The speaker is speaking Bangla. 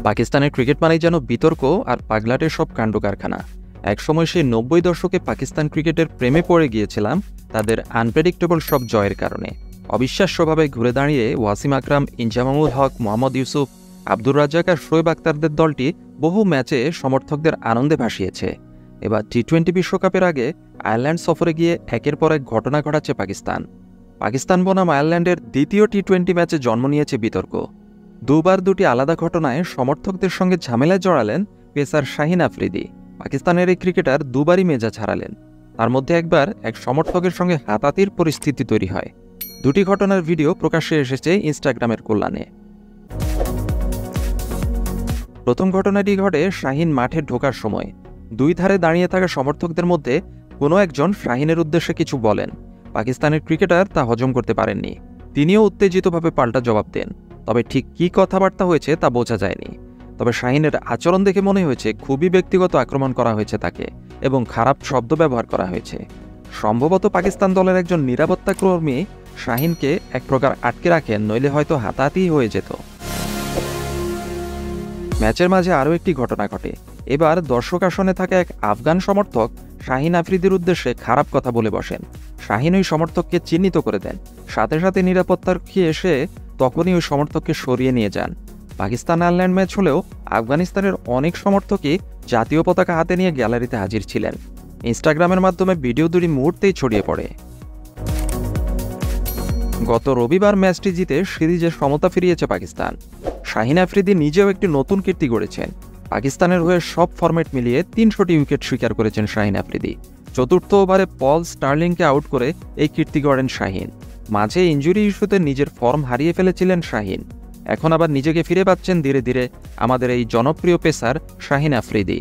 পাকিস্তানের ক্রিকেট মানেই যেন বিতর্ক আর পাগলাটের সব কাণ্ড কারখানা। একসময় সেই ৯০ দশকে পাকিস্তান ক্রিকেটের প্রেমে পড়ে গিয়েছিলাম তাদের আনপ্রেডিক্টেবল সব জয়ের কারণে। অবিশ্বাস্যভাবে ঘুরে দাঁড়িয়ে ওয়াসিম আকরাম, ইনজামামুল হক, মোহাম্মদ ইউসুফ, আব্দুর রাজ্জাক আর শোয়েব আখতারদের দলটি বহু ম্যাচে সমর্থকদের আনন্দে ভাসিয়েছে। এবার টি-20 বিশ্বকাপের আগে আয়ারল্যান্ড সফরে গিয়ে একের পর এক ঘটনা ঘটাচ্ছে পাকিস্তান বনাম আয়ারল্যান্ডের দ্বিতীয় টি-20 ম্যাচে জন্ম নিয়েছে বিতর্ক। দুবার দুটি আলাদা ঘটনায় সমর্থকদের সঙ্গে ঝামেলায় জড়ালেন পেসার শাহিন আফ্রিদি। পাকিস্তানের এই ক্রিকেটার দুবারই মেজাজ হারালেন। তার মধ্যে একবার এক সমর্থকের সঙ্গে হাতাহাতির পরিস্থিতি তৈরি হয়। দুটি ঘটনার ভিডিও প্রকাশ্যে এসেছে ইনস্টাগ্রামের কল্যাণে। প্রথম ঘটনাটি ঘটে শাহিন মাঠে ঢোকার সময়। দুই ধারে দাঁড়িয়ে থাকা সমর্থকদের মধ্যে কোনো একজন শাহিনের উদ্দেশ্যে কিছু বলেন। পাকিস্তানের ক্রিকেটার তা হজম করতে পারেননি। তিনিও উত্তেজিতভাবে পাল্টা জবাব দেন। তবে ঠিক কী কথাবার্তা হয়েছে তা বোঝা যায়নি। তবে শাহিনের আচরণ দেখে মনে হয়েছে খুবই ব্যক্তিগত আক্রমণ করা হয়েছে তাকে এবং খারাপ শব্দ ব্যবহার করা হয়েছে। সম্ভবত পাকিস্তান দলের একজন নিরাপত্তা কর্মী শাহিনকে এক প্রকার আটকে রাখেন, নইলে হয়তো হাতাহাতিই হয়ে যেত। ম্যাচের মাঝে আরও একটি ঘটনা ঘটে। এবার দর্শক আসনে থাকা এক আফগান সমর্থক শাহিন আফ্রিদির উদ্দেশ্যে খারাপ কথা বলে বসেন। শাহিন ওই সমর্থককে চিহ্নিত করে দেন। সাথে সাথে নিরাপত্তারক্ষী এসে তখনই ওই সমর্থককে সরিয়ে নিয়ে যান। পাকিস্তান আয়ারল্যান্ড ম্যাচ হলেও আফগানিস্তানের অনেক সমর্থকই জাতীয় পতাকা হাতে নিয়ে গ্যালারিতে হাজির ছিলেন। ইনস্টাগ্রামের মাধ্যমে ভিডিও দুটি মুহূর্তেই ছড়িয়ে পড়ে। গত রবিবার ম্যাচটি জিতে সিরিজের সমতা ফিরিয়েছে পাকিস্তান। শাহিন আফ্রিদি নিজেও একটি নতুন কীর্তি গড়েছেন। পাকিস্তানের হয়ে সব ফরম্যাট মিলিয়ে ৩০০টি উইকেট শিকার করেছেন শাহিন আফ্রিদি। চতুর্থ ওভারে পল স্টার্লিংকে আউট করে এই কীর্তি গড়েন শাহিন। মাঝে ইনজুরি ইস্যুতে নিজের ফর্ম হারিয়ে ফেলেছিলেন শাহিন। এখন আবার নিজেকে ফিরে পাচ্ছেন ধীরে ধীরে আমাদের এই জনপ্রিয় পেসার শাহিন আফ্রিদি।